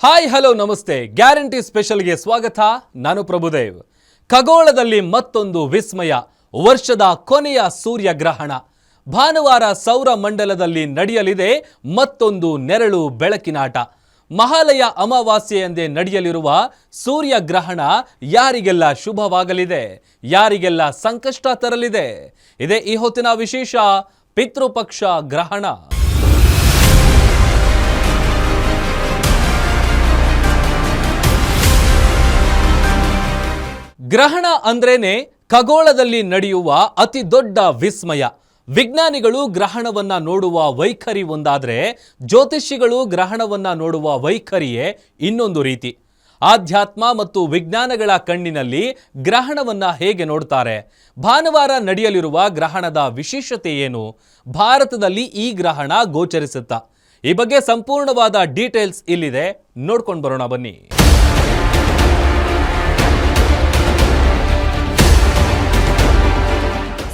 Hi hello ನಮಸ್ತೆ. Guarantee ಸ್ಪೆಷಲ್ಗೆ ಸ್ವಾಗತ. ನಾನು ಪ್ರಭುದೇವ್. ಖಗೋಳದಲ್ಲಿ ಮತ್ತೊಂದು ವಿಸ್ಮಯ. ವರ್ಷದ ಕೊನೆಯ ಸೂರ್ಯಗ್ರಹಣ. ಭಾನುವಾರ ಸೌರ ಮಂಡಲದಲ್ಲಿ ನಡೆಯಲಿದೆ ಮತ್ತೊಂದು ನೆರಳು ಬೆಳಕಿನಾಟ. ಮಹಾಲಯ ಅಮಾವಾಸ್ಯೆಯಂದೇ ನಡೆಯಲಿರುವ ಸೂರ್ಯಗ್ರಹಣ ಯಾರಿಗೆಲ್ಲ ಶುಭವಾಗಲಿದೆ, ಯಾರಿಗೆಲ್ಲ ಸಂಕಷ್ಟ ತರಲಿದೆ, ಇದೇ ಈ ಹೊತ್ತಿನ ವಿಶೇಷ. ಪಿತೃಪಕ್ಷ ಗ್ರಹಣ. ಗ್ರಹಣ ಅಂದ್ರೇನೆ ಖಗೋಳದಲ್ಲಿ ನಡೆಯುವ ಅತಿ ದೊಡ್ಡ ವಿಸ್ಮಯ. ವಿಜ್ಞಾನಿಗಳು ಗ್ರಹಣವನ್ನ ನೋಡುವ ವೈಖರಿ ಒಂದಾದ್ರೆ, ಜ್ಯೋತಿಷಿಗಳು ಗ್ರಹಣವನ್ನ ನೋಡುವ ವೈಖರಿಯೇ ಇನ್ನೊಂದು ರೀತಿ. ಆಧ್ಯಾತ್ಮ ಮತ್ತು ವಿಜ್ಞಾನಗಳ ಕಣ್ಣಿನಲ್ಲಿ ಗ್ರಹಣವನ್ನ ಹೇಗೆ ನೋಡ್ತಾರೆ? ಭಾನುವಾರ ನಡೆಯಲಿರುವ ಗ್ರಹಣದ ವಿಶೇಷತೆ ಏನು? ಭಾರತದಲ್ಲಿ ಈ ಗ್ರಹಣ ಗೋಚರಿಸುತ್ತಾ? ಈ ಬಗ್ಗೆ ಸಂಪೂರ್ಣವಾದ ಡೀಟೇಲ್ಸ್ ಇಲ್ಲಿದೆ, ನೋಡ್ಕೊಂಡು ಬರೋಣ ಬನ್ನಿ.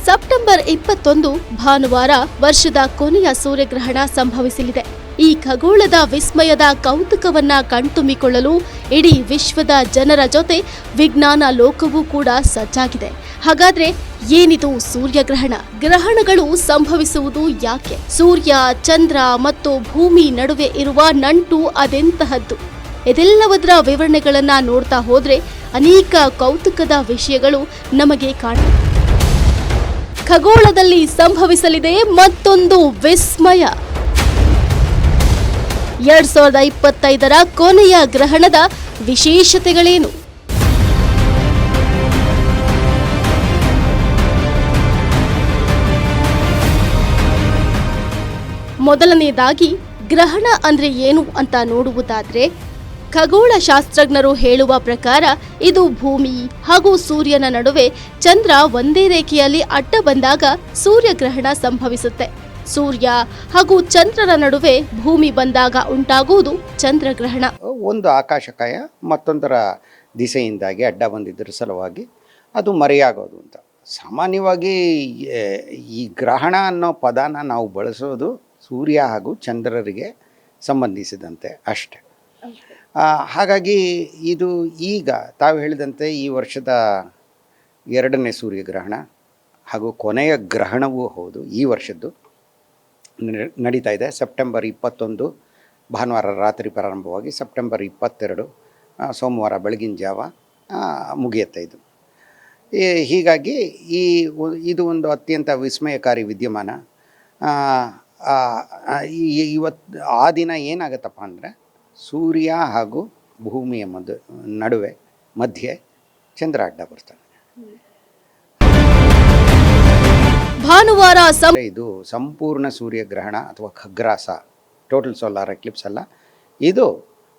ಸೆಪ್ಟೆಂಬರ್ 21 ಭಾನುವಾರ ವರ್ಷದ ಕೊನೆಯ ಸೂರ್ಯಗ್ರಹಣ ಸಂಭವಿಸಲಿದೆ. ಈ ಖಗೋಳದ ವಿಸ್ಮಯದ ಕೌತುಕವನ್ನ ಕಣ್ತುಂಬಿಕೊಳ್ಳಲು ಇಡೀ ವಿಶ್ವದ ಜನರ ಜೊತೆ ವಿಜ್ಞಾನ ಲೋಕವೂ ಕೂಡ ಸಜ್ಜಾಗಿದೆ. ಹಾಗಾದ್ರೆ ಏನಿದು ಸೂರ್ಯಗ್ರಹಣ? ಗ್ರಹಣಗಳು ಸಂಭವಿಸುವುದು ಯಾಕೆ? ಸೂರ್ಯ, ಚಂದ್ರ ಮತ್ತು ಭೂಮಿ ನಡುವೆ ಇರುವ ನಂಟು ಅದೆಂತಹದ್ದು? ಇದೆಲ್ಲವದರ ವಿವರಣೆಗಳನ್ನ ನೋಡ್ತಾ ಹೋದ್ರೆ ಅನೇಕ ಕೌತುಕದ ವಿಷಯಗಳು ನಮಗೆ ಕಾಣುತ್ತೆ. ಖಗೋಳದಲ್ಲಿ ಸಂಭವಿಸಲಿದೆ ಮತ್ತೊಂದು ವಿಸ್ಮಯ. 2025ರ ಕೊನೆಯ ಗ್ರಹಣದ ವಿಶೇಷತೆಗಳೇನು? ಮೊದಲನೆಯದಾಗಿ ಗ್ರಹಣ ಅಂದ್ರೆ ಏನು ಅಂತ ನೋಡುವುದಾದ್ರೆ, ಖಗೋಳ ಶಾಸ್ತ್ರಜ್ಞರು ಹೇಳುವ ಪ್ರಕಾರ ಇದು ಭೂಮಿ ಹಾಗೂ ಸೂರ್ಯನ ನಡುವೆ ಚಂದ್ರ ಒಂದೇ ರೇಖೆಯಲ್ಲಿ ಅಡ್ಡ ಬಂದಾಗ ಸೂರ್ಯಗ್ರಹಣ ಸಂಭವಿಸುತ್ತೆ. ಸೂರ್ಯ ಹಾಗೂ ಚಂದ್ರನ ನಡುವೆ ಭೂಮಿ ಬಂದಾಗ ಉಂಟಾಗುವುದು ಚಂದ್ರಗ್ರಹಣ. ಒಂದು ಆಕಾಶಕಾಯ ಮತ್ತೊಂದರ ದಿಸೆಯಿಂದಾಗಿ ಅಡ್ಡ ಬಂದಿದ್ದರ ಸಲುವಾಗಿ ಅದು ಮರೆಯಾಗೋದು ಅಂತ. ಸಾಮಾನ್ಯವಾಗಿ ಈ ಗ್ರಹಣ ಅನ್ನೋ ಪದನ ನಾವು ಬಳಸೋದು ಸೂರ್ಯ ಹಾಗೂ ಚಂದ್ರರಿಗೆ ಸಂಬಂಧಿಸಿದಂತೆ ಅಷ್ಟೆ. ಹಾಗಾಗಿ ಇದು ಈಗ ತಾವು ಹೇಳಿದಂತೆ ಈ ವರ್ಷದ 2ನೇ ಸೂರ್ಯಗ್ರಹಣ ಹಾಗೂ ಕೊನೆಯ ಗ್ರಹಣವೂ ಹೌದು. ಈ ವರ್ಷದ್ದು ನಡೀತಾ ಇದೆ. ಸೆಪ್ಟೆಂಬರ್ 21 ಭಾನುವಾರ ರಾತ್ರಿ ಪ್ರಾರಂಭವಾಗಿ ಸೆಪ್ಟೆಂಬರ್ 22 ಸೋಮವಾರ ಬೆಳಗಿನ ಜಾವ ಮುಗಿಯುತ್ತೆ ಇದು. ಹೀಗಾಗಿ ಇದು ಒಂದು ಅತ್ಯಂತ ವಿಸ್ಮಯಕಾರಿ ವಿದ್ಯಮಾನ. ಇವತ್ತು ಆ ದಿನ ಏನಾಗುತ್ತಪ್ಪ ಅಂದರೆ, ಸೂರ್ಯ ಹಾಗೂ ಭೂಮಿಯ ನಡುವೆ ಮಧ್ಯೆ ಚಂದ್ರ ಅಡ್ಡ ಬರ್ತಾನೆ. ಭಾನುವಾರ ಇದು ಸಂಪೂರ್ಣ ಸೂರ್ಯಗ್ರಹಣ ಅಥವಾ ಖಗ್ರಾಸ, ಟೋಟಲ್ ಸೋಲಾರ್ ಎಕ್ಲಿಪ್ಸ್ ಅಲ್ಲ. ಇದು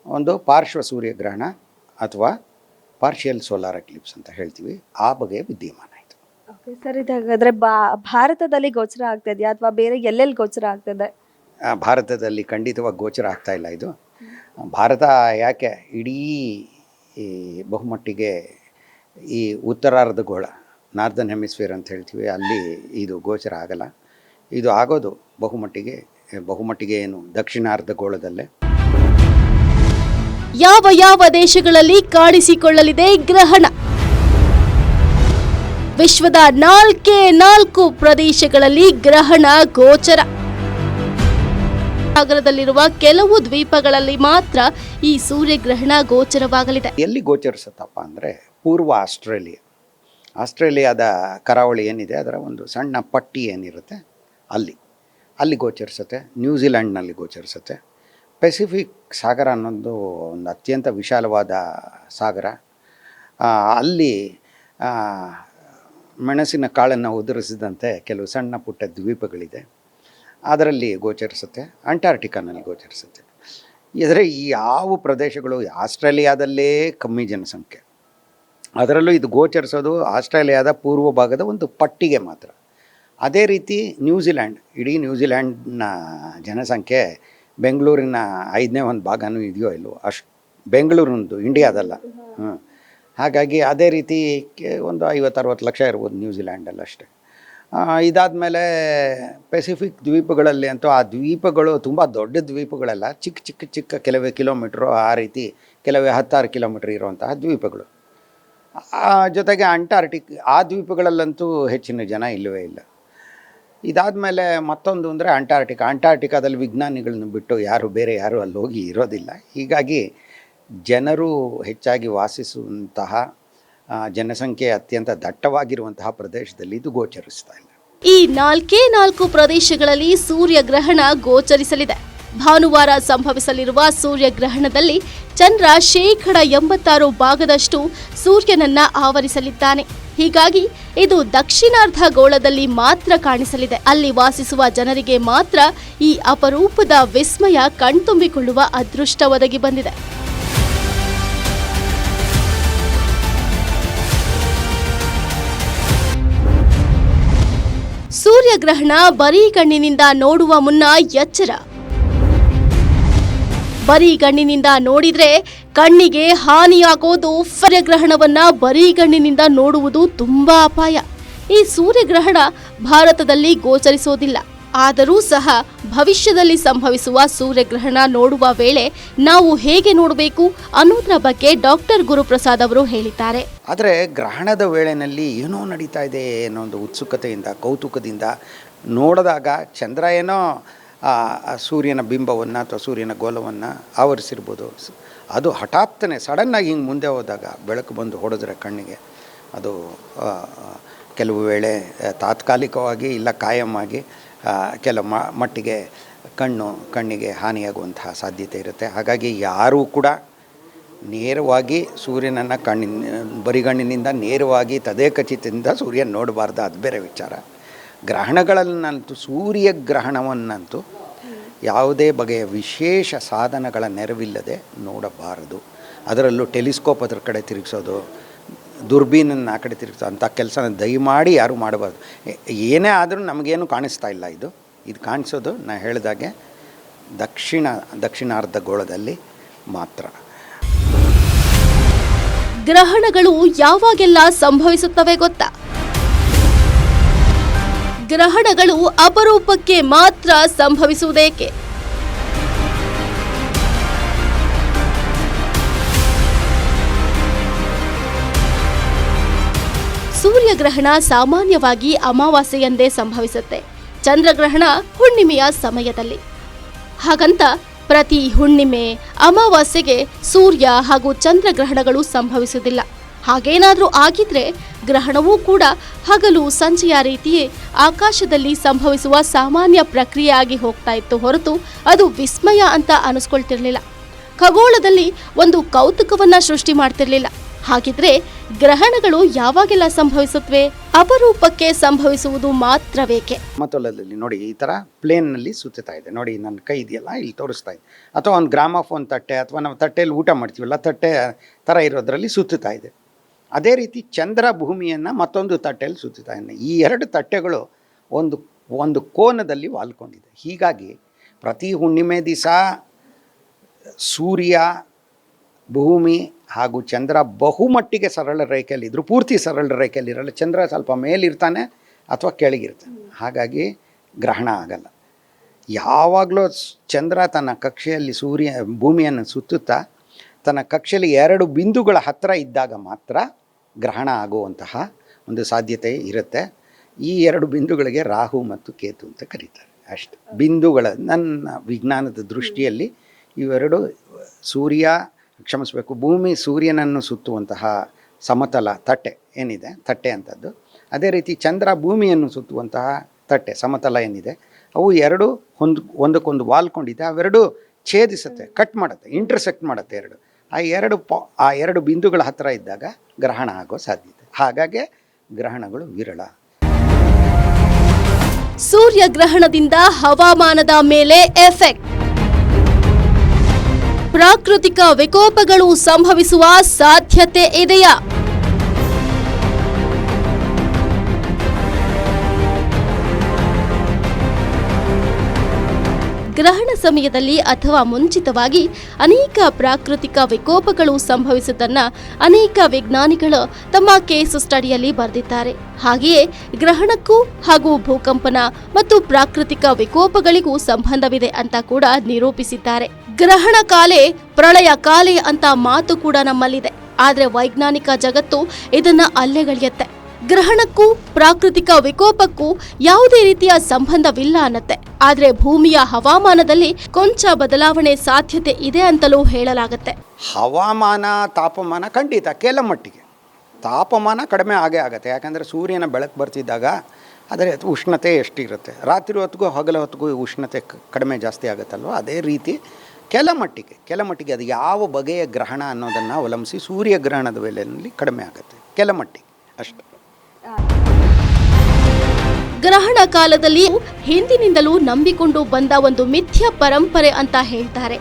ಒಂದು ಪಾರ್ಶ್ವ ಸೂರ್ಯಗ್ರಹಣ ಅಥವಾ ಪಾರ್ಷಿಯಲ್ ಸೋಲಾರ್ ಎಕ್ಲಿಪ್ಸ್ ಅಂತ ಹೇಳ್ತೀವಿ. ಆ ಬಗೆಯ ವಿದ್ಯಮಾನ ಇದು. ಸರ್, ಇದಾಗಾದ್ರೆ ಭಾರತದಲ್ಲಿ ಗೋಚರ ಆಗ್ತಾ ಇದೆಯಾ ಅಥವಾ ಬೇರೆ ಎಲ್ಲೆಲ್ಲಿ ಗೋಚರ ಆಗ್ತದೆ? ಭಾರತದಲ್ಲಿ ಖಂಡಿತವಾಗಿ ಗೋಚರ ಆಗ್ತಾ ಇಲ್ಲ ಇದು. ಭಾರತ ಯಾಕೆ ಇಡೀ ಬಹುಮಟ್ಟಿಗೆ ಈ ಉತ್ತರಾರ್ಧಗೋಳ, ನಾರ್ದನ್ ಹೆಮಿಸ್ಫಿಯರ್ ಅಂತ ಹೇಳ್ತೀವಿ, ಅಲ್ಲಿ ಇದು ಗೋಚರ ಆಗಲ್ಲ. ಇದು ಆಗೋದು ಬಹುಮಟ್ಟಿಗೆ ಏನು ದಕ್ಷಿಣಾರ್ಧಗೋಳದಲ್ಲೇ. ಯಾವ ದೇಶಗಳಲ್ಲಿ ಕಾಣಿಸಿಕೊಳ್ಳಲಿದೆ ಗ್ರಹಣ? ವಿಶ್ವದ 4 ಪ್ರದೇಶಗಳಲ್ಲಿ ಗ್ರಹಣ ಗೋಚರ. ಸಾಗರದಲ್ಲಿರುವ ಕೆಲವು ದ್ವೀಪಗಳಲ್ಲಿ ಮಾತ್ರ ಈ ಸೂರ್ಯಗ್ರಹಣ ಗೋಚರವಾಗಲಿದೆ. ಎಲ್ಲಿ ಗೋಚರಿಸುತ್ತಪ್ಪ ಅಂದರೆ, ಪೂರ್ವ ಆಸ್ಟ್ರೇಲಿಯಾದ ಕರಾವಳಿ ಏನಿದೆ ಅದರ ಒಂದು ಸಣ್ಣ ಪಟ್ಟಿ ಏನಿರುತ್ತೆ ಅಲ್ಲಿ ಗೋಚರಿಸುತ್ತೆ. ನ್ಯೂಜಿಲೆಂಡ್ನಲ್ಲಿ ಗೋಚರಿಸುತ್ತೆ. ಪೆಸಿಫಿಕ್ ಸಾಗರ ಅನ್ನೋದು ಒಂದು ಅತ್ಯಂತ ವಿಶಾಲವಾದ ಸಾಗರ. ಅಲ್ಲಿ ಮೆಣಸಿನ ಕಾಳನ್ನು ಉದುರಿಸಿದಂತೆ ಕೆಲವು ಸಣ್ಣ ಪುಟ್ಟ ದ್ವೀಪಗಳಿದೆ, ಅದರಲ್ಲಿ ಗೋಚರಿಸುತ್ತೆ. ಅಂಟಾರ್ಟಿಕಾನಲ್ಲಿ ಗೋಚರಿಸುತ್ತೆ. ಇದರ ಈ ಯಾವ ಪ್ರದೇಶಗಳು, ಆಸ್ಟ್ರೇಲಿಯಾದಲ್ಲೇ ಕಮ್ಮಿ ಜನಸಂಖ್ಯೆ, ಅದರಲ್ಲೂ ಇದು ಗೋಚರಿಸೋದು ಆಸ್ಟ್ರೇಲಿಯಾದ ಪೂರ್ವ ಭಾಗದ ಒಂದು ಪಟ್ಟಿಗೆ ಮಾತ್ರ. ಅದೇ ರೀತಿ ಇಡೀ ನ್ಯೂಜಿಲ್ಯಾಂಡ್ನ ಜನಸಂಖ್ಯೆ ಬೆಂಗಳೂರಿನ 5ನೇ ಒಂದು ಭಾಗನೂ ಇದೆಯೋ ಇಲ್ಲವೋ ಅಷ್ಟು, ಬೆಂಗಳೂರಿನದು, ಇಂಡಿಯಾದಲ್ಲ. ಹಾಗಾಗಿ ಅದೇ ರೀತಿ ಒಂದು 50-60 ಲಕ್ಷ ಇರ್ಬೋದು ನ್ಯೂಜಿಲ್ಯಾಂಡಲ್ಲಿ ಅಷ್ಟೇ. ಇದಾದಮೇಲೆ ಪೆಸಿಫಿಕ್ ದ್ವೀಪಗಳಲ್ಲಿ ಅಂತೂ ಆ ದ್ವೀಪಗಳು ತುಂಬ ದೊಡ್ಡ ದ್ವೀಪಗಳೆಲ್ಲ ಚಿಕ್ಕ ಚಿಕ್ಕ ಚಿಕ್ಕ ಕೆಲವೇ ಕಿಲೋಮೀಟ್ರು ಆ ರೀತಿ ಕೆಲವೇ 16 ಕಿಲೋಮೀಟ್ರ್ ಇರುವಂತಹ ದ್ವೀಪಗಳು. ಜೊತೆಗೆ ಆ ದ್ವೀಪಗಳಲ್ಲಂತೂ ಹೆಚ್ಚಿನ ಜನ ಇಲ್ಲವೇ ಇಲ್ಲ. ಇದಾದಮೇಲೆ ಮತ್ತೊಂದು ಅಂದರೆ ಅಂಟಾರ್ಟಿಕಾದಲ್ಲಿ ವಿಜ್ಞಾನಿಗಳನ್ನ ಬಿಟ್ಟು ಬೇರೆ ಯಾರು ಅಲ್ಲಿ ಹೋಗಿ ಇರೋದಿಲ್ಲ. ಹೀಗಾಗಿ ಜನರು ಹೆಚ್ಚಾಗಿ ವಾಸಿಸುವಂತಹ ಜನಸಂಖ್ಯೆ ಅತ್ಯಂತ ದಟ್ಟವಾಗಿರುವಂತಹ ಪ್ರದೇಶದಲ್ಲಿ ಇದು ಗೋಚರಿಸ್ತಾ ಇಲ್ಲ. ಈ 4 ಪ್ರದೇಶಗಳಲ್ಲಿ ಸೂರ್ಯಗ್ರಹಣ ಗೋಚರಿಸಲಿದೆ. ಭಾನುವಾರ ಸಂಭವಿಸಲಿರುವ ಸೂರ್ಯಗ್ರಹಣದಲ್ಲಿ ಚಂದ್ರ 86% ಭಾಗದಷ್ಟು ಸೂರ್ಯನನ್ನ ಆವರಿಸಲಿದ್ದಾನೆ. ಹೀಗಾಗಿ ಇದು ದಕ್ಷಿಣಾರ್ಧ ಗೋಳದಲ್ಲಿ ಮಾತ್ರ ಕಾಣಿಸಲಿದೆ. ಅಲ್ಲಿ ವಾಸಿಸುವ ಜನರಿಗೆ ಮಾತ್ರ ಈ ಅಪರೂಪದ ವಿಸ್ಮಯ ಕಣ್ತುಂಬಿಕೊಳ್ಳುವ ಅದೃಷ್ಟ ಒದಗಿ ಬಂದಿದೆ. ಸೂರ್ಯಗ್ರಹಣ ಬರೀ ಕಣ್ಣಿನಿಂದ ನೋಡುವ ಮುನ್ನ ಎಚ್ಚರ. ಬರೀ ಕಣ್ಣಿನಿಂದ ನೋಡಿದ್ರೆ ಕಣ್ಣಿಗೆ ಹಾನಿಯಾಗೋದು. ಸೂರ್ಯಗ್ರಹಣವನ್ನ ಬರೀ ಕಣ್ಣಿನಿಂದ ನೋಡುವುದು ತುಂಬಾ ಅಪಾಯ. ಈ ಸೂರ್ಯಗ್ರಹಣ ಭಾರತದಲ್ಲಿ ಗೋಚರಿಸೋದಿಲ್ಲ. ಆದರೂ ಸಹ ಭವಿಷ್ಯದಲ್ಲಿ ಸಂಭವಿಸುವ ಸೂರ್ಯಗ್ರಹಣ ನೋಡುವ ವೇಳೆ ನಾವು ಹೇಗೆ ನೋಡಬೇಕು ಅನ್ನೋದ್ರ ಬಗ್ಗೆ ಡಾಕ್ಟರ್ ಗುರುಪ್ರಸಾದ್ ಅವರು ಹೇಳಿದ್ದಾರೆ. ಆದರೆ ಗ್ರಹಣದ ವೇಳೆಯಲ್ಲಿ ಏನೋ ನಡೀತಾ ಇದೆ ಅನ್ನೋ ಒಂದು ಉತ್ಸುಕತೆಯಿಂದ ಕೌತುಕದಿಂದ ನೋಡಿದಾಗ ಚಂದ್ರ ಏನೋ ಸೂರ್ಯನ ಬಿಂಬವನ್ನು ಅಥವಾ ಸೂರ್ಯನ ಗೋಲವನ್ನು ಆವರಿಸಿರ್ಬೋದು. ಅದು ಹಠಾತ್ತನೆ ಸಡನ್ನಾಗಿ ಹಿಂಗೆ ಮುಂದೆ ಹೋದಾಗ ಬೆಳಕು ಬಂದು ಹೊಡೆದ್ರೆ ಕಣ್ಣಿಗೆ ಅದು ಕೆಲವು ವೇಳೆ ತಾತ್ಕಾಲಿಕವಾಗಿ ಇಲ್ಲ ಕಾಯಮಾಗಿ ಕೆಲವು ಮಟ್ಟಿಗೆ ಕಣ್ಣಿಗೆ ಹಾನಿಯಾಗುವಂತಹ ಸಾಧ್ಯತೆ ಇರುತ್ತೆ. ಹಾಗಾಗಿ ಯಾರೂ ಕೂಡ ನೇರವಾಗಿ ಸೂರ್ಯನನ್ನು ಬರಿಗಣ್ಣಿನಿಂದ ನೇರವಾಗಿ ತದೇಕಚಿತದಿಂದ ಸೂರ್ಯನ ನೋಡಬಾರ್ದು, ಅದು ಬೇರೆ ವಿಚಾರ. ಗ್ರಹಣಗಳನ್ನಂತೂ ಸೂರ್ಯಗ್ರಹಣವನ್ನಂತೂ ಯಾವುದೇ ಬಗೆಯ ವಿಶೇಷ ಸಾಧನಗಳ ನೆರವಿಲ್ಲದೆ ನೋಡಬಾರದು. ಅದರಲ್ಲೂ ಟೆಲಿಸ್ಕೋಪ್ ಅದರ ಕಡೆ ತಿರುಗಿಸೋದು, ದುರ್ಬೀನನ್ನು ಆ ಕಡೆ ತಿರುಗಿಸೋದು ಅಂಥ ಕೆಲಸನ ದಯಮಾಡಿ ಯಾರೂ ಮಾಡಬಾರ್ದು. ಏನೇ ಆದರೂ ನಮಗೇನು ಕಾಣಿಸ್ತಾ ಇಲ್ಲ. ಇದು ಕಾಣಿಸೋದು ನಾನು ಹೇಳಿದಾಗೆ ದಕ್ಷಿಣಾರ್ಧ ಗೋಳದಲ್ಲಿ ಮಾತ್ರ. ಗ್ರಹಣಗಳು ಯಾವಾಗೆಲ್ಲ ಸಂಭವಿಸುತ್ತವೆ ಗೊತ್ತಾ? ಗ್ರಹಣಗಳು ಅಪರೂಪಕ್ಕೆ ಮಾತ್ರ ಸಂಭವಿಸುವುದೇಕೆ? ಸೂರ್ಯಗ್ರಹಣ ಸಾಮಾನ್ಯವಾಗಿ ಅಮಾವಾಸ್ಯೆಯಂದೇ ಸಂಭವಿಸುತ್ತೆ. ಚಂದ್ರಗ್ರಹಣ ಹುಣ್ಣಿಮೆಯ ಸಮಯದಲ್ಲಿ. ಹಾಗಂತ ಪ್ರತಿ ಹುಣ್ಣಿಮೆ ಅಮಾವಾಸ್ಯೆಗೆ ಸೂರ್ಯ ಹಾಗೂ ಚಂದ್ರಗ್ರಹಣಗಳು ಸಂಭವಿಸುವುದಿಲ್ಲ. ಹಾಗೇನಾದರೂ ಆಗಿದ್ರೆ ಗ್ರಹಣವೂ ಕೂಡ ಹಗಲು ಸಂಜೆಯ ರೀತಿಯೇ ಆಕಾಶದಲ್ಲಿ ಸಂಭವಿಸುವ ಸಾಮಾನ್ಯ ಪ್ರಕ್ರಿಯೆಯಾಗಿ ಹೋಗ್ತಾ ಇತ್ತು ಹೊರತು ಅದು ವಿಸ್ಮಯ ಅಂತ ಅನಿಸ್ಕೊಳ್ತಿರ್ಲಿಲ್ಲ. ಖಗೋಳದಲ್ಲಿ ಒಂದು ಕೌತುಕವನ್ನ ಸೃಷ್ಟಿ ಮಾಡ್ತಿರ್ಲಿಲ್ಲ. ಹಾಗಿದ್ರೆ ಗ್ರಹಣಗಳು ಯಾವಾಗೆಲ್ಲ ಸಂಭವಿಸುತ್ತವೆ? ಅಪರೂಪಕ್ಕೆ ಸಂಭವಿಸುವುದು ಮಾತ್ರವೇಕೆ? ಸಮತಲದಲ್ಲಿ ನೋಡಿ, ಈ ಥರ ಪ್ಲೇನ್ನಲ್ಲಿ ಸುತ್ತಾ ಇದೆ ನೋಡಿ, ನನ್ನ ಕೈ ಇದೆಯಲ್ಲ ಇಲ್ಲಿ ತೋರಿಸ್ತಾ ಇದೆ. ಅಥವಾ ಒಂದು ಗ್ರಾಮಫೋನ್ ತಟ್ಟೆ ಅಥವಾ ನಾವು ತಟ್ಟೆಯಲ್ಲಿ ಊಟ ಮಾಡ್ತೀವಲ್ಲ ತಟ್ಟೆ ಥರ ಇರೋದ್ರಲ್ಲಿ ಸುತ್ತಾ ಇದೆ. ಅದೇ ರೀತಿ ಚಂದ್ರ ಭೂಮಿಯನ್ನು ಮತ್ತೊಂದು ತಟ್ಟೆಯಲ್ಲಿ ಸುತ್ತಾ ಇದೆ. ಈ ಎರಡು ತಟ್ಟೆಗಳು ಒಂದು ಕೋನದಲ್ಲಿ ವಾಲ್ಕೊಂಡಿದೆ. ಹೀಗಾಗಿ ಪ್ರತಿ ಹುಣ್ಣಿಮೆ ದಿವಸ ಸೂರ್ಯ, ಭೂಮಿ ಹಾಗೂ ಚಂದ್ರ ಬಹುಮಟ್ಟಿಗೆ ಸರಳ ರೇಖೆಯಲ್ಲಿದ್ದರು. ಪೂರ್ತಿ ಸರಳ ರೇಖೆಯಲ್ಲಿರಲ್ಲ. ಚಂದ್ರ ಸ್ವಲ್ಪ ಮೇಲಿರ್ತಾನೆ ಅಥವಾ ಕೆಳಗಿರ್ತಾನೆ. ಹಾಗಾಗಿ ಗ್ರಹಣ ಆಗಲ್ಲ. ಯಾವಾಗಲೂ ಚಂದ್ರ ತನ್ನ ಕಕ್ಷೆಯಲ್ಲಿ ಭೂಮಿಯನ್ನು ಸುತ್ತುತ್ತಾ ತನ್ನ ಕಕ್ಷೆಯಲ್ಲಿ 2 ಬಿಂದುಗಳ ಹತ್ತಿರ ಇದ್ದಾಗ ಮಾತ್ರ ಗ್ರಹಣ ಆಗುವಂತಹ ಒಂದು ಸಾಧ್ಯತೆ ಇರುತ್ತೆ. ಈ 2 ಬಿಂದುಗಳಿಗೆ ರಾಹು ಮತ್ತು ಕೇತು ಅಂತ ಕರೀತಾರೆ. ಅಷ್ಟೆ ನನ್ನ ವಿಜ್ಞಾನದ ದೃಷ್ಟಿಯಲ್ಲಿ ಇವೆರಡು ಭೂಮಿ ಸೂರ್ಯನನ್ನು ಸುತ್ತುವಂತಹ ಸಮತಲ ತಟ್ಟೆ ಏನಿದೆ, ತಟ್ಟೆ ಅಂಥದ್ದು. ಅದೇ ರೀತಿ ಚಂದ್ರ ಭೂಮಿಯನ್ನು ಸುತ್ತುವಂತಹ ತಟ್ಟೆ ಸಮತಲ ಏನಿದೆ, ಅವು ಎರಡು ಒಂದಕ್ಕೊಂದು ವಾಲ್ಕೊಂಡಿದೆ. ಅವೆರಡು ಛೇದಿಸುತ್ತೆ, ಕಟ್ ಮಾಡುತ್ತೆ, ಇಂಟರ್ಸೆಕ್ಟ್ ಮಾಡುತ್ತೆ ಎರಡು. ಆ ಎರಡು ಬಿಂದುಗಳ ಹತ್ತಿರ ಇದ್ದಾಗ ಗ್ರಹಣ ಆಗೋ ಸಾಧ್ಯತೆ. ಹಾಗಾಗಿ ಗ್ರಹಣಗಳು ವಿರಳ. ಸೂರ್ಯಗ್ರಹಣದಿಂದ ಹವಾಮಾನದ ಮೇಲೆ ಎಫೆಕ್ಟ್. ಪ್ರಾಕೃತಿಕ ವಿಕೋಪಗಳು ಸಂಭವಿಸುವ ಸಾಧ್ಯತೆ ಇದೆಯಾ? ಗ್ರಹಣ ಸಮಯದಲ್ಲಿ ಅಥವಾ ಮುಂಚಿತವಾಗಿ ಅನೇಕ ಪ್ರಾಕೃತಿಕ ವಿಕೋಪಗಳು ಸಂಭವಿಸುವುದನ್ನ ಅನೇಕ ವಿಜ್ಞಾನಿಗಳು ತಮ್ಮ ಕೇಸ್ ಸ್ಟಡಿಯಲ್ಲಿ ಬರೆದಿದ್ದಾರೆ. ಹಾಗೆಯೇ ಗ್ರಹಣಕ್ಕೂ ಹಾಗೂ ಭೂಕಂಪನ ಮತ್ತು ಪ್ರಾಕೃತಿಕ ವಿಕೋಪಗಳಿಗೂ ಸಂಬಂಧವಿದೆ ಅಂತ ಕೂಡ ನಿರೂಪಿಸಿದ್ದಾರೆ. ಗ್ರಹಣ ಕಾಲೆ ಪ್ರಳಯ ಕಾಲೆ ಅಂತ ಮಾತು ಕೂಡ ನಮ್ಮಲ್ಲಿದೆ. ಆದ್ರೆ ವೈಜ್ಞಾನಿಕ ಜಗತ್ತು ಇದನ್ನ ಅಲ್ಲೆಗೆಳೆಯುತ್ತೆ. ಗ್ರಹಣಕ್ಕೂ ಪ್ರಾಕೃತಿಕ ವಿಕೋಪಕ್ಕೂ ಯಾವುದೇ ರೀತಿಯ ಸಂಬಂಧವಿಲ್ಲ ಅನ್ನತ್ತೆ. ಆದ್ರೆ ಭೂಮಿಯ ಹವಾಮಾನದಲ್ಲಿ ಕೊಂಚ ಬದಲಾವಣೆ ಸಾಧ್ಯತೆ ಇದೆ ಅಂತಲೂ ಹೇಳಲಾಗತ್ತೆ. ಹವಾಮಾನ ತಾಪಮಾನ ಖಂಡಿತ ಕೆಲ ಮಟ್ಟಿಗೆ ತಾಪಮಾನ ಕಡಿಮೆ ಆಗೇ ಆಗುತ್ತೆ. ಯಾಕಂದರೆ ಸೂರ್ಯನ ಬೆಳಕು ಬರ್ತಿದ್ದಾಗ ಅದರ ಉಷ್ಣತೆ ಎಷ್ಟಿರುತ್ತೆ, ರಾತ್ರಿ ಹೊತ್ತಿಗೂ ಹಗಲ ಹೊತ್ತಿಗೂ ಉಷ್ಣತೆ ಕಡಿಮೆ ಜಾಸ್ತಿ ಆಗುತ್ತಲ್ವ, ಅದೇ ರೀತಿ ಕೆಲ ಮಟ್ಟಿಗೆ ಅದು ಯಾವ ಬಗೆಯ ಗ್ರಹಣ ಅನ್ನೋದನ್ನು ಅವಲಂಬಿಸಿ ಸೂರ್ಯಗ್ರಹಣದ ವೇಳೆಯಲ್ಲಿ ಕಡಿಮೆ ಆಗುತ್ತೆ, ಕೆಲ ಮಟ್ಟಿಗೆ ಅಷ್ಟೇ. ಗ್ರಹಣ ಕಾಲದಲ್ಲಿ ಹಿಂದಿನಿಂದಲೂ ನಂಬಿಕೊಂಡು ಬಂದ ಒಂದು ಮಿಥ್ಯ ಪರಂಪರೆ ಅಂತ ಹೇಳ್ತಾರೆ.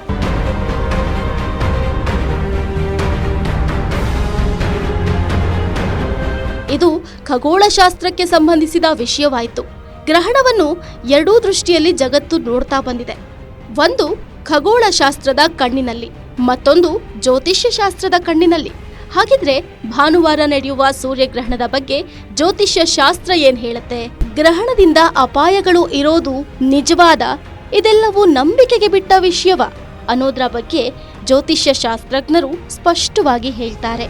ಇದು ಖಗೋಳಶಾಸ್ತ್ರಕ್ಕೆ ಸಂಬಂಧಿಸಿದ ವಿಷಯವಾಯಿತು. ಗ್ರಹಣವನ್ನು ಎರಡೂ ದೃಷ್ಟಿಯಲ್ಲಿ ಜಗತ್ತು ನೋಡ್ತಾ ಬಂದಿದೆ. ಒಂದು ಖಗೋಳಶಾಸ್ತ್ರದ ಕಣ್ಣಿನಲ್ಲಿ, ಮತ್ತೊಂದು ಜ್ಯೋತಿಷ್ಯ ಶಾಸ್ತ್ರದ ಕಣ್ಣಿನಲ್ಲಿ. ಹಾಗಿದ್ರೆ ಭಾನುವಾರ ನಡೆಯುವ ಸೂರ್ಯಗ್ರಹಣದ ಬಗ್ಗೆ ಜ್ಯೋತಿಷ್ಯ ಶಾಸ್ತ್ರ ಏನ್ ಹೇಳುತ್ತೆ? ಗ್ರಹಣದಿಂದ ಅಪಾಯಗಳು ಇರೋದು ನಿಜವಾದ, ಇದೆಲ್ಲವೂ ನಂಬಿಕೆಗೆ ಬಿಟ್ಟ ವಿಷಯವ ಅನ್ನೋದ್ರ ಬಗ್ಗೆ ಜ್ಯೋತಿಷ್ಯ ಶಾಸ್ತ್ರಜ್ಞರು ಸ್ಪಷ್ಟವಾಗಿ ಹೇಳ್ತಾರೆ.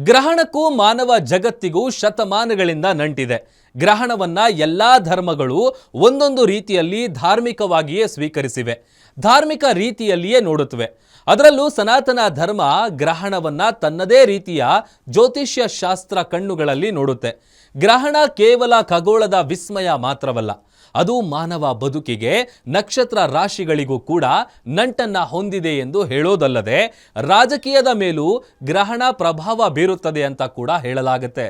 ಗ್ರಹಣಕ್ಕೂ ಮಾನವ ಜಗತ್ತಿಗೂ ಶತಮಾನಗಳಿಂದ ನಂಟಿದೆ. ಗ್ರಹಣವನ್ನ ಎಲ್ಲಾ ಧರ್ಮಗಳು ಒಂದೊಂದು ರೀತಿಯಲ್ಲಿ ಧಾರ್ಮಿಕವಾಗಿಯೇ ಸ್ವೀಕರಿಸಿವೆ, ಧಾರ್ಮಿಕ ರೀತಿಯಲ್ಲಿಯೇ ನೋಡುತ್ತವೆ. ಅದರಲ್ಲೂ ಸನಾತನ ಧರ್ಮ ಗ್ರಹಣವನ್ನ ತನ್ನದೇ ರೀತಿಯ ಜ್ಯೋತಿಷ್ಯ ಶಾಸ್ತ್ರ ಕಣ್ಣುಗಳಲ್ಲಿ ನೋಡುತ್ತೆ. ಗ್ರಹಣ ಕೇವಲ ಖಗೋಳದ ವಿಸ್ಮಯ ಮಾತ್ರವಲ್ಲ, ಅದು ಮಾನವ ಬದುಕಿಗೆ, ನಕ್ಷತ್ರ ರಾಶಿಗಳಿಗೂ ಕೂಡ ನಂಟನ್ನ ಹೊಂದಿದೆ ಎಂದು ಹೇಳೋದಲ್ಲದೆ ರಾಜಕೀಯದ ಮೇಲೂ ಗ್ರಹಣ ಪ್ರಭಾವ ಬೀರುತ್ತದೆ ಅಂತ ಕೂಡ ಹೇಳಲಾಗುತ್ತೆ.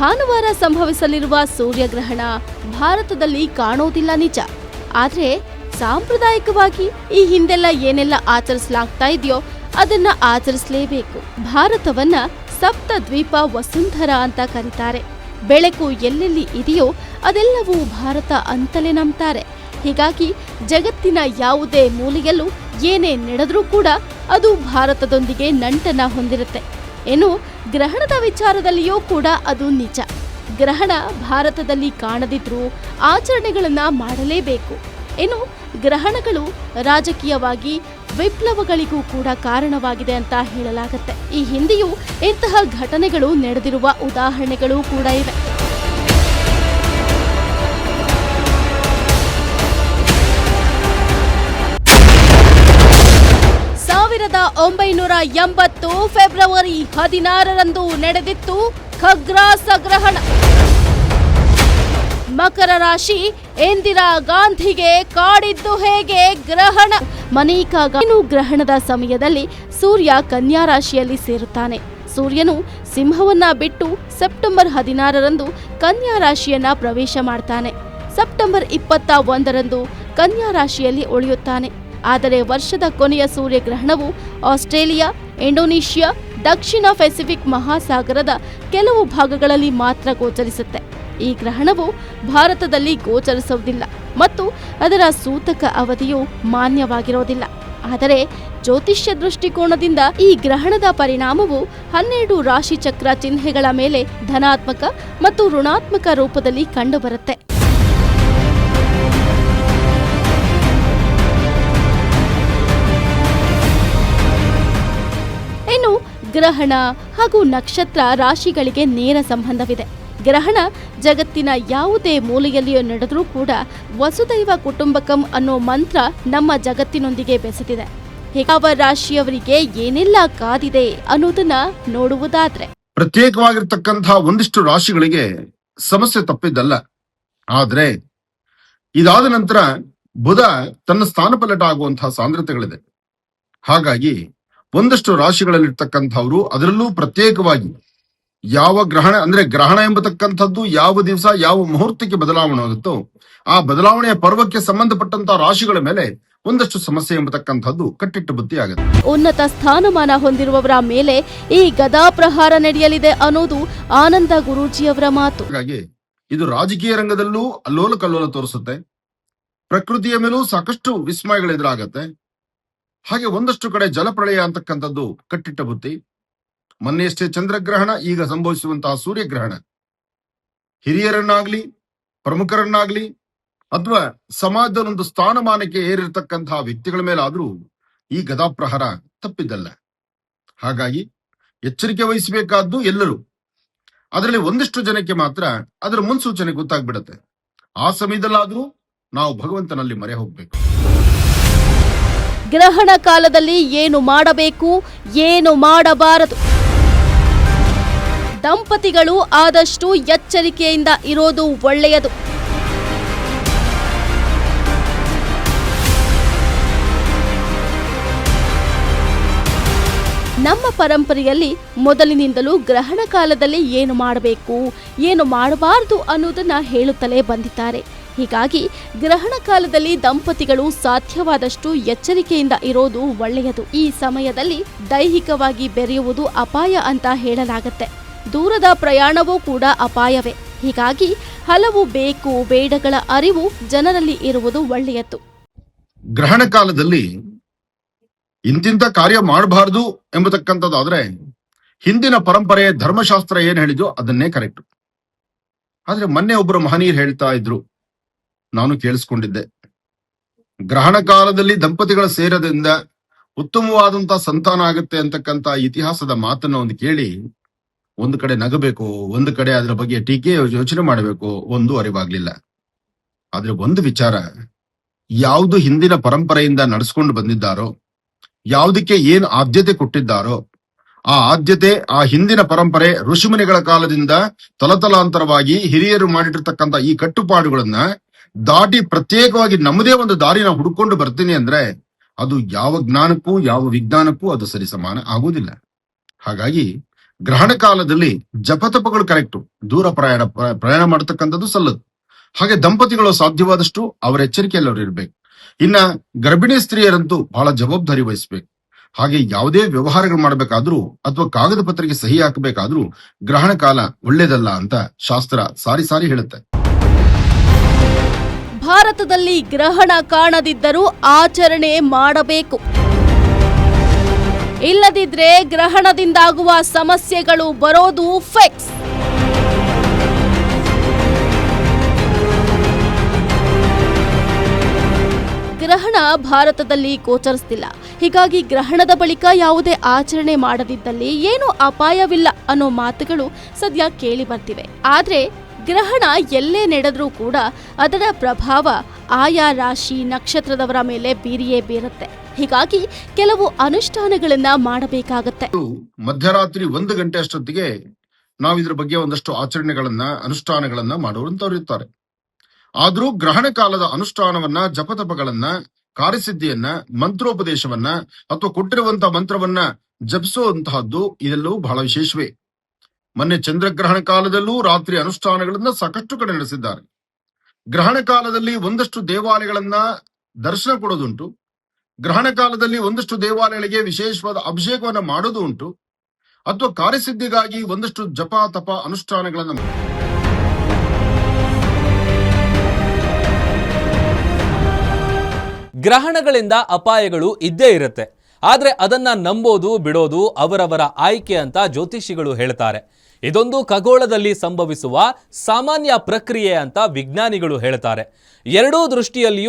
ಭಾನುವಾರ ಸಂಭವಿಸಲಿರುವ ಸೂರ್ಯಗ್ರಹಣ ಭಾರತದಲ್ಲಿ ಕಾಣೋದಿಲ್ಲ ನಿಜ. ಆದ್ರೆ ಸಾಂಪ್ರದಾಯಿಕವಾಗಿ ಈ ಹಿಂದೆಲ್ಲ ಏನೆಲ್ಲ ಆಚರಿಸಲಾಗ್ತಾ ಇದೆಯೋ ಅದನ್ನ ಆಚರಿಸಲೇಬೇಕು. ಭಾರತವನ್ನ ಸಪ್ತ ದ್ವೀಪ ವಸುಂಧರ ಅಂತ ಕರೀತಾರೆ. ಬೆಳಕು ಎಲ್ಲೆಲ್ಲಿ ಇದೆಯೋ ಅದೆಲ್ಲವೂ ಭಾರತ ಅಂತಲೇ ನಂಬ್ತಾರೆ. ಹೀಗಾಗಿ ಜಗತ್ತಿನ ಯಾವುದೇ ಮೂಲೆಯಲ್ಲೂ ಏನೇ ನಡೆದ್ರೂ ಕೂಡ ಅದು ಭಾರತದೊಂದಿಗೆ ನಂಟನ್ನ ಹೊಂದಿರುತ್ತೆ. ಇನ್ನು ಗ್ರಹಣದ ವಿಚಾರದಲ್ಲಿಯೂ ಕೂಡ ಅದು ನಿಜ. ಗ್ರಹಣ ಭಾರತದಲ್ಲಿ ಕಾಣದಿದ್ರೂ ಆಚರಣೆಗಳನ್ನ ಮಾಡಲೇಬೇಕು. ಇನ್ನು ಗ್ರಹಣಗಳು ರಾಜಕೀಯವಾಗಿ ವಿಪ್ಲವಗಳಿಗೂ ಕೂಡ ಕಾರಣವಾಗಿದೆ ಅಂತ ಹೇಳಲಾಗುತ್ತೆ. ಈ ಹಿಂದೆಯೂ ಇಂತಹ ಘಟನೆಗಳು ನಡೆದಿರುವ ಉದಾಹರಣೆಗಳು ಕೂಡ ಇವೆ. ಫೆಬ್ರವರಿ 16ರಂದು ನಡೆದಿತ್ತು ಖಗ್ರಾಸ ಗ್ರಹಣ. ಮಕರ ರಾಶಿ ಇಂದಿರಾ ಗಾಂಧಿಗೆ ಕಾಡಿದ್ದು ಹೇಗೆ ಗ್ರಹಣ? ಮನೇಕಾ ಗ್ರಹಣದ ಸಮಯದಲ್ಲಿ ಸೂರ್ಯ ಕನ್ಯಾ ರಾಶಿಯಲ್ಲಿ ಸೇರುತ್ತಾನೆ. ಸೂರ್ಯನು ಸಿಂಹವನ್ನ ಬಿಟ್ಟು ಸೆಪ್ಟೆಂಬರ್ 16ರಂದು ಕನ್ಯಾ ರಾಶಿಯನ್ನ ಪ್ರವೇಶ ಮಾಡ್ತಾನೆ. ಸೆಪ್ಟೆಂಬರ್ 21ರಂದು ಕನ್ಯಾ ರಾಶಿಯಲ್ಲಿ ಉಳಿಯುತ್ತಾನೆ. ಆದರೆ ವರ್ಷದ ಕೊನೆಯ ಸೂರ್ಯಗ್ರಹಣವು ಆಸ್ಟ್ರೇಲಿಯಾ, ಇಂಡೋನೇಷ್ಯಾ, ದಕ್ಷಿಣ ಪೆಸಿಫಿಕ್ ಮಹಾಸಾಗರದ ಕೆಲವು ಭಾಗಗಳಲ್ಲಿ ಮಾತ್ರ ಗೋಚರಿಸುತ್ತೆ. ಈ ಗ್ರಹಣವು ಭಾರತದಲ್ಲಿ ಗೋಚರಿಸುವುದಿಲ್ಲ ಮತ್ತು ಅದರ ಸೂತಕ ಅವಧಿಯು ಮಾನ್ಯವಾಗಿರೋದಿಲ್ಲ. ಆದರೆ ಜ್ಯೋತಿಷ್ಯ ದೃಷ್ಟಿಕೋನದಿಂದ ಈ ಗ್ರಹಣದ ಪರಿಣಾಮವು 12 ರಾಶಿಚಕ್ರ ಚಿಹ್ನೆಗಳ ಮೇಲೆ ಧನಾತ್ಮಕ ಮತ್ತು ಋಣಾತ್ಮಕ ರೂಪದಲ್ಲಿ ಕಂಡುಬರುತ್ತೆ. ಇನ್ನು ಗ್ರಹಣ ಹಾಗೂ ನಕ್ಷತ್ರ ರಾಶಿಗಳಿಗೆ ನೇರ ಸಂಬಂಧವಿದೆ. ಗ್ರಹಣ ಜಗತ್ತಿನ ಯಾವುದೇ ಮೂಲೆಯಲ್ಲಿಯೂ ನಡೆದರೂ ಕೂಡ ವಸುದೈವ ಕುಟುಂಬಕಂ ಅನ್ನೋ ಮಂತ್ರ ನಮ್ಮ ಜಗತ್ತಿನೊಂದಿಗೆ ಬೆಸೆದಿದೆ. ಯಾವ ರಾಶಿಯವರಿಗೆ ಏನೆಲ್ಲ ಕಾದಿದೆ ಅನ್ನೋದನ್ನ ನೋಡುವುದಾದ್ರೆ, ಪ್ರತ್ಯೇಕವಾಗಿರ್ತಕ್ಕಂತಹ ಒಂದಿಷ್ಟು ರಾಶಿಗಳಿಗೆ ಸಮಸ್ಯೆ ತಪ್ಪಿದ್ದಲ್ಲ. ಆದ್ರೆ ಇದಾದ ನಂತರ ಬುಧ ತನ್ನ ಸ್ಥಾನಪಲ್ಲಟ ಆಗುವಂತಹ ಸಾಂದ್ರತೆಗಳಿದೆ. ಹಾಗಾಗಿ ಒಂದಷ್ಟು ರಾಶಿಗಳಲ್ಲಿರ್ತಕ್ಕಂಥವ್ರು, ಅದರಲ್ಲೂ ಪ್ರತ್ಯೇಕವಾಗಿ ಯಾವ ಗ್ರಹಣ ಅಂದ್ರೆ ಗ್ರಹಣ ಎಂಬತಕ್ಕಂಥದ್ದು ಯಾವ ದಿವಸ ಯಾವ ಮುಹೂರ್ತಕ್ಕೆ ಬದಲಾವಣೆ ಆಗುತ್ತೋ ಆ ಬದಲಾವಣೆಯ ಪರ್ವಕ್ಕೆ ಸಂಬಂಧಪಟ್ಟಂತಹ ರಾಶಿಗಳ ಮೇಲೆ ಒಂದಷ್ಟು ಸಮಸ್ಯೆ ಎಂಬತಕ್ಕಂಥದ್ದು ಕಟ್ಟಿಟ್ಟ ಬುತ್ತಿ ಆಗುತ್ತೆ. ಉನ್ನತ ಸ್ಥಾನಮಾನ ಹೊಂದಿರುವವರ ಮೇಲೆ ಈ ಗದಾಪ್ರಹಾರ ನಡೆಯಲಿದೆ ಅನ್ನೋದು ಆನಂದ ಗುರೂಜಿಯವರ ಮಾತು. ಹಾಗಾಗಿ ಇದು ರಾಜಕೀಯ ರಂಗದಲ್ಲೂ ಅಲ್ಲೋಲ ಕಲ್ಲೋಲ ತೋರಿಸುತ್ತೆ. ಪ್ರಕೃತಿಯ ಮೇಲೂ ಸಾಕಷ್ಟು ವಿಸ್ಮಯಗಳು ಎದುರಾಗತ್ತೆ. ಹಾಗೆ ಒಂದಷ್ಟು ಕಡೆ ಜಲಪ್ರಳಯ ಅಂತಕ್ಕಂಥದ್ದು ಕಟ್ಟಿಟ್ಟ ಬುತ್ತಿ. ಮೊನ್ನೆಯಷ್ಟೇ ಚಂದ್ರಗ್ರಹಣ, ಈಗ ಸಂಭವಿಸುವಂತಹ ಸೂರ್ಯಗ್ರಹಣ ಹಿರಿಯರನ್ನಾಗ್ಲಿ ಪ್ರಮುಖರನ್ನಾಗ್ಲಿ ಅಥವಾ ಸಮಾಜದ ಒಂದು ಸ್ಥಾನಮಾನಕ್ಕೆ ಏರಿರ್ತಕ್ಕಂತಹ ವ್ಯಕ್ತಿಗಳ ಮೇಲಾದ್ರೂ ಈ ಗದಾಪ್ರಹಾರ ತಪ್ಪಿದ್ದಲ್ಲ. ಹಾಗಾಗಿ ಎಚ್ಚರಿಕೆ ವಹಿಸಬೇಕಾದ್ದು ಎಲ್ಲರೂ. ಅದರಲ್ಲಿ ಒಂದಿಷ್ಟು ಜನಕ್ಕೆ ಮಾತ್ರ ಅದರ ಮುನ್ಸೂಚನೆ ಗೊತ್ತಾಗ್ಬಿಡತ್ತೆ. ಆ ಸಮಯದಲ್ಲಾದ್ರೂ ನಾವು ಭಗವಂತನಲ್ಲಿ ಮೊರೆ ಹೋಗ್ಬೇಕು. ಗ್ರಹಣ ಕಾಲದಲ್ಲಿ ಏನು ಮಾಡಬೇಕು, ಏನು ಮಾಡಬಾರದು, ದಂಪತಿಗಳು ಆದಷ್ಟು ಎಚ್ಚರಿಕೆಯಿಂದ ಇರೋದು ಒಳ್ಳೆಯದು. ನಮ್ಮ ಪರಂಪರೆಯಲ್ಲಿ ಮೊದಲಿನಿಂದಲೂ ಗ್ರಹಣ ಕಾಲದಲ್ಲಿ ಏನು ಮಾಡಬೇಕು, ಏನು ಮಾಡಬಾರದು ಅನ್ನೋದನ್ನ ಹೇಳುತ್ತಲೇ ಬಂದಿದ್ದಾರೆ. ಹೀಗಾಗಿ ಗ್ರಹಣ ಕಾಲದಲ್ಲಿ ದಂಪತಿಗಳು ಸಾಧ್ಯವಾದಷ್ಟು ಎಚ್ಚರಿಕೆಯಿಂದ ಇರೋದು ಒಳ್ಳೆಯದು. ಈ ಸಮಯದಲ್ಲಿ ದೈಹಿಕವಾಗಿ ಬೆರೆಯುವುದು ಅಪಾಯ ಅಂತ ಹೇಳಲಾಗತ್ತೆ. ದೂರದ ಪ್ರಯಾಣವೂ ಕೂಡ ಅಪಾಯವೇ. ಹೀಗಾಗಿ ಹಲವು ಬೇಕು ಬೇಡಗಳ ಅರಿವು ಜನರಲ್ಲಿ ಇರುವುದು ಒಳ್ಳೆಯದು. ಗ್ರಹಣ ಕಾಲದಲ್ಲಿ ಇಂತಿಂತ ಕಾರ್ಯ ಮಾಡಬಾರದು ಎಂಬತಕ್ಕಂಥದ್ದಾದ್ರೆ ಹಿಂದಿನ ಪರಂಪರೆ ಧರ್ಮಶಾಸ್ತ್ರ ಏನ್ ಹೇಳಿದ್ಯೋ ಅದನ್ನೇ ಕರೆಕ್ಟ್. ಆದ್ರೆ ಮೊನ್ನೆ ಒಬ್ಬರು ಮಹನೀಯರು ಹೇಳ್ತಾ ಇದ್ರು, ನಾನು ಕೇಳಿಸ್ಕೊಂಡಿದ್ದೆ, ಗ್ರಹಣ ಕಾಲದಲ್ಲಿ ದಂಪತಿಗಳ ಸೇರೋದ್ರಿಂದ ಉತ್ತಮವಾದಂತಹ ಸಂತಾನ ಆಗುತ್ತೆ ಅಂತಕ್ಕಂಥ ಇತಿಹಾಸದ ಮಾತನ್ನ ಒಂದು ಕೇಳಿ ಒಂದು ಕಡೆ ನಗಬೇಕು, ಒಂದು ಕಡೆ ಅದರ ಬಗ್ಗೆ ಟೀಕೆ ಯೋಚನೆ ಮಾಡಬೇಕು, ಒಂದು ಅರಿವಾಗ್ಲಿಲ್ಲ. ಆದ್ರೆ ಒಂದು ವಿಚಾರ, ಯಾವುದು ಹಿಂದಿನ ಪರಂಪರೆಯಿಂದ ನಡೆಸ್ಕೊಂಡು ಬಂದಿದ್ದಾರೋ, ಯಾವುದಕ್ಕೆ ಏನು ಆದ್ಯತೆ ಕೊಟ್ಟಿದ್ದಾರೋ ಆ ಆದ್ಯತೆ, ಆ ಹಿಂದಿನ ಪರಂಪರೆ ಋಷಿಮುನಿಗಳ ಕಾಲದಿಂದ ತಲತಲಾಂತರವಾಗಿ ಹಿರಿಯರು ಮಾಡಿಟ್ಟಿರ್ತಕ್ಕಂಥ ಈ ಕಟ್ಟುಪಾಡುಗಳನ್ನ ದಾಟಿ ಪ್ರತ್ಯೇಕವಾಗಿ ನಮ್ಮದೇ ಒಂದು ದಾರಿನ ಹುಡುಕೊಂಡು ಬರ್ತೀನಿ ಅಂದ್ರೆ ಅದು ಯಾವ ಜ್ಞಾನಕ್ಕೂ ಯಾವ ವಿಜ್ಞಾನಕ್ಕೂ ಅದು ಸರಿಸಮಾನ ಆಗುವುದಿಲ್ಲ. ಹಾಗಾಗಿ ಗ್ರಹಣ ಕಾಲದಲ್ಲಿ ಜಪತಪಗಳು ಕರೆಕ್ಟು, ದೂರ ಪ್ರಯಾಣ ಮಾಡತಕ್ಕಂಥದ್ದು ಸಲ್ಲದು. ಹಾಗೆ ದಂಪತಿಗಳು ಸಾಧ್ಯವಾದಷ್ಟು ಅವರ ಎಚ್ಚರಿಕೆಯಲ್ಲಿ ಅವರು ಇರಬೇಕು. ಇನ್ನ ಗರ್ಭಿಣಿ ಸ್ತ್ರೀಯರಂತೂ ಬಹಳ ಜವಾಬ್ದಾರಿ ವಹಿಸಬೇಕು. ಹಾಗೆ ಯಾವುದೇ ವ್ಯವಹಾರಗಳು ಮಾಡಬೇಕಾದ್ರೂ ಅಥವಾ ಕಾಗದ ಪತ್ರಕ್ಕೆ ಸಹಿ ಹಾಕಬೇಕಾದ್ರೂ ಗ್ರಹಣ ಕಾಲ ಒಳ್ಳೇದಲ್ಲ ಅಂತ ಶಾಸ್ತ್ರ ಸಾರಿ ಸಾರಿ ಹೇಳುತ್ತೆ. ಭಾರತದಲ್ಲಿ ಗ್ರಹಣ ಕಾಣದಿದ್ದರೂ ಆಚರಣೆ ಮಾಡಬೇಕು. ಇಲ್ಲದಿದ್ರೆ ಗ್ರಹಣದಿಂದಾಗುವ ಸಮಸ್ಯೆಗಳು ಬರೋದು ಫಿಕ್ಸ್. ಗ್ರಹಣ ಭಾರತದಲ್ಲಿ ಗೋಚರಿಸ್ತಿಲ್ಲ. ಹೀಗಾಗಿ ಗ್ರಹಣದ ಬಳಿಕ ಯಾವುದೇ ಆಚರಣೆ ಮಾಡದಿದ್ದಲ್ಲಿ ಏನೂ ಅಪಾಯವಿಲ್ಲ ಅನ್ನೋ ಮಾತುಗಳು ಸದ್ಯ ಕೇಳಿ ಬರ್ತಿವೆ. ಆದ್ರೆ ಗ್ರಹಣ ಎಲ್ಲೇ ನಡೆದ್ರೂ ಕೂಡ ಅದರ ಪ್ರಭಾವ ಆಯಾ ರಾಶಿ ನಕ್ಷತ್ರದವರ ಮೇಲೆ ಬೀರಿಯೇ ಬೀರುತ್ತೆ. ಹೀಗಾಗಿ ಕೆಲವು ಅನುಷ್ಠಾನಗಳನ್ನ ಮಾಡಬೇಕಾಗತ್ತೆ. ಮಧ್ಯರಾತ್ರಿ 1 ಗಂಟೆ ಅಷ್ಟೊತ್ತಿಗೆ ನಾವು ಇದ್ರ ಬಗ್ಗೆ ಒಂದಷ್ಟು ಆಚರಣೆಗಳನ್ನ ಅನುಷ್ಠಾನಗಳನ್ನ ಮಾಡುವಂತವ್ರು ಇರ್ತಾರೆ. ಆದ್ರೂ ಗ್ರಹಣ ಕಾಲದ ಅನುಷ್ಠಾನವನ್ನ, ಜಪತಪಗಳನ್ನ, ಕಾರ್ಯಸಿದ್ಧಿಯನ್ನ, ಮಂತ್ರೋಪದೇಶವನ್ನ ಅಥವಾ ಕೊಟ್ಟಿರುವಂತಹ ಮಂತ್ರವನ್ನ ಜಪಿಸುವಂತಹದ್ದು ಇದೆಲ್ಲವೂ ಬಹಳ ವಿಶೇಷವೇ. ಮೊನ್ನೆ ಚಂದ್ರಗ್ರಹಣ ಕಾಲದಲ್ಲೂ ರಾತ್ರಿ ಅನುಷ್ಠಾನಗಳನ್ನ ಸಾಕಷ್ಟು ಕಡೆ ನಡೆಸಿದ್ದಾರೆ. ಗ್ರಹಣ ಕಾಲದಲ್ಲಿ ಒಂದಷ್ಟು ದೇವಾಲಯಗಳನ್ನ ದರ್ಶನ ಕೊಡೋದುಂಟು. ಗ್ರಹಣ ಕಾಲದಲ್ಲಿ ಒಂದಷ್ಟು ದೇವಾಲಯಗಳಿಗೆ ವಿಶೇಷವಾದ ಅಭಿಷೇಕವನ್ನ ಮಾಡೋದು ಉಂಟು. ಅಥವಾ ಕಾರ್ಯಸಿದ್ಧಿಗಾಗಿ ಒಂದಷ್ಟು ಜಪ ತಪ ಅನುಷ್ಠಾನಗಳನ್ನ ಗ್ರಹಣಗಳಿಂದ ಅಪಾಯಗಳು ಇದ್ದೇ ಇರುತ್ತೆ. ಆದರೆ ಅದನ್ನ ನಂಬೋದು ಬಿಡೋದು ಅವರವರ ಆಯ್ಕೆ ಅಂತ ಜ್ಯೋತಿಷಿಗಳು ಹೇಳ್ತಾರೆ. ಇದೊಂದು ಖಗೋಳದಲ್ಲಿ ಸಂಭವಿಸುವ ಸಾಮಾನ್ಯ ಪ್ರಕ್ರಿಯೆ ಅಂತ ವಿಜ್ಞಾನಿಗಳು ಹೇಳ್ತಾರೆ. ಎರಡೂ ದೃಷ್ಟಿಯಲ್ಲಿಯೂ